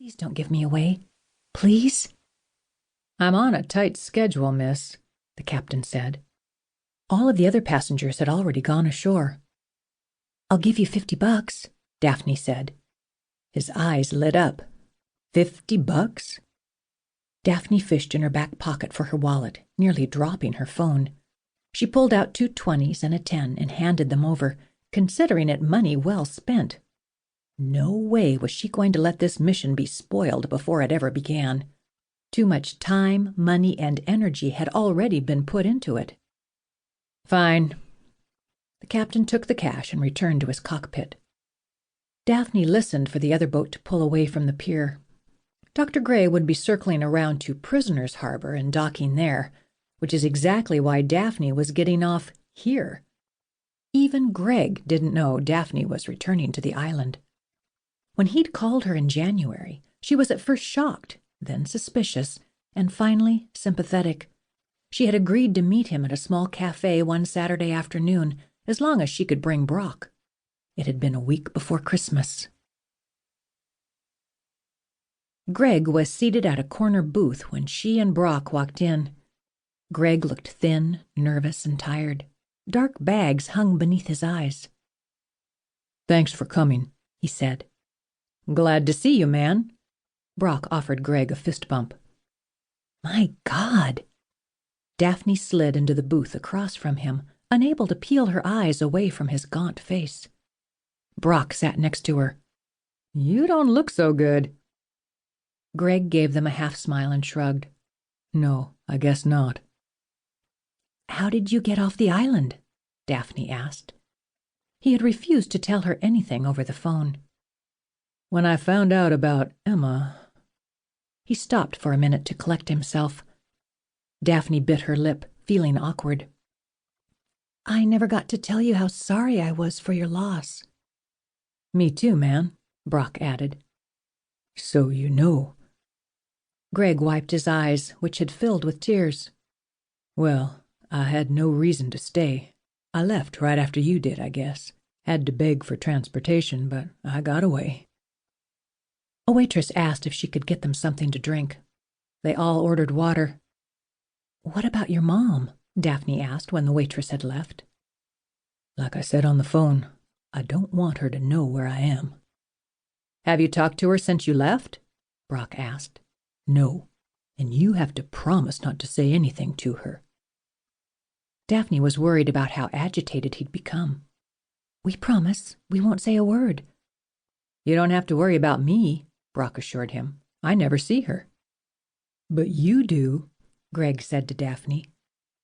Please don't give me away. Please? I'm on a tight schedule, miss, the captain said. All of the other passengers had already gone ashore. I'll give you $50, Daphne said. His eyes lit up. $50? Daphne fished in her back pocket for her wallet, nearly dropping her phone. She pulled out 2 20s and a 10 and handed them over, considering it money well spent. No way was she going to let this mission be spoiled before it ever began. Too much time, money, and energy had already been put into it. Fine. The captain took the cash and returned to his cockpit. Daphne listened for the other boat to pull away from the pier. Dr. Gray would be circling around to Prisoners' Harbor and docking there, which is exactly why Daphne was getting off here. Even Greg didn't know Daphne was returning to the island. When he'd called her in January, she was at first shocked, then suspicious, and finally sympathetic. She had agreed to meet him at a small cafe one Saturday afternoon, as long as she could bring Brock. It had been a week before Christmas. Greg was seated at a corner booth when she and Brock walked in. Greg looked thin, nervous, and tired. Dark bags hung beneath his eyes. "Thanks for coming," he said. "Glad to see you, man." Brock offered Greg a fist bump. My God! Daphne slid into the booth across from him, unable to peel her eyes away from his gaunt face. Brock sat next to her. "You don't look so good." Greg gave them a half-smile and shrugged. "No, I guess not." "How did you get off the island?" Daphne asked. He had refused to tell her anything over the phone. "When I found out about Emma—" He stopped for a minute to collect himself. Daphne bit her lip, feeling awkward. "I never got to tell you how sorry I was for your loss." "Me too, man," Brock added. "So you know." Greg wiped his eyes, which had filled with tears. "Well, I had no reason to stay. I left right after you did, I guess. Had to beg for transportation, but I got away." A waitress asked if she could get them something to drink. They all ordered water. "What about your mom?" Daphne asked when the waitress had left. "Like I said on the phone, I don't want her to know where I am." "Have you talked to her since you left?" Brock asked. "No, and you have to promise not to say anything to her." Daphne was worried about how agitated he'd become. "We promise. We won't say a word." "You don't have to worry about me," Brock assured him. "I never see her." "But you do," Greg said to Daphne.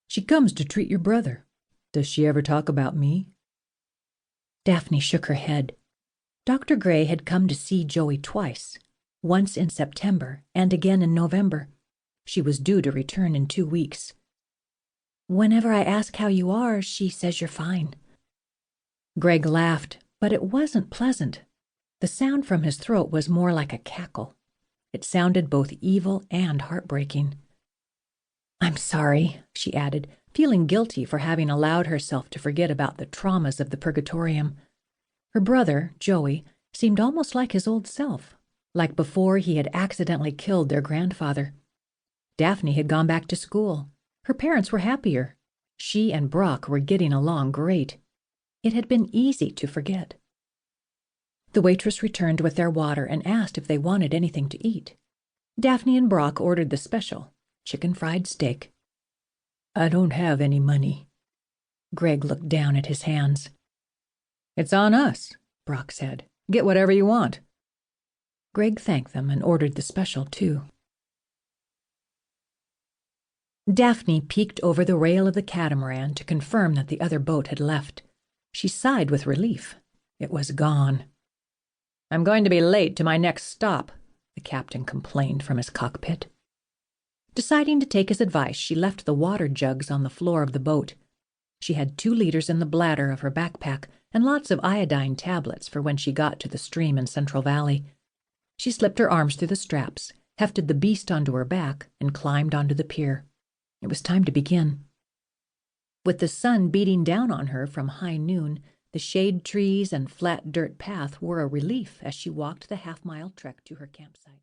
"She comes to treat your brother. Does she ever talk about me?" Daphne shook her head. Dr. Gray had come to see Joey twice, once in September and again in November. She was due to return in 2 weeks. "Whenever I ask how you are, she says you're fine." Greg laughed, but it wasn't pleasant. The sound from his throat was more like a cackle. It sounded both evil and heartbreaking. "I'm sorry," she added, feeling guilty for having allowed herself to forget about the traumas of the Purgatorium. Her brother, Joey, seemed almost like his old self, like before he had accidentally killed their grandfather. Daphne had gone back to school. Her parents were happier. She and Brock were getting along great. It had been easy to forget. The waitress returned with their water and asked if they wanted anything to eat. Daphne and Brock ordered the special, chicken fried steak. "I don't have any money." Greg looked down at his hands. "It's on us," Brock said. "Get whatever you want." Greg thanked them and ordered the special, too. Daphne peeked over the rail of the catamaran to confirm that the other boat had left. She sighed with relief. It was gone. "I'm going to be late to my next stop," the captain complained from his cockpit. Deciding to take his advice, she left the water jugs on the floor of the boat. She had 2 liters in the bladder of her backpack and lots of iodine tablets for when she got to the stream in Central Valley. She slipped her arms through the straps, hefted the beast onto her back, and climbed onto the pier. It was time to begin. With the sun beating down on her from high noon, the shade trees and flat dirt path were a relief as she walked the half-mile trek to her campsite.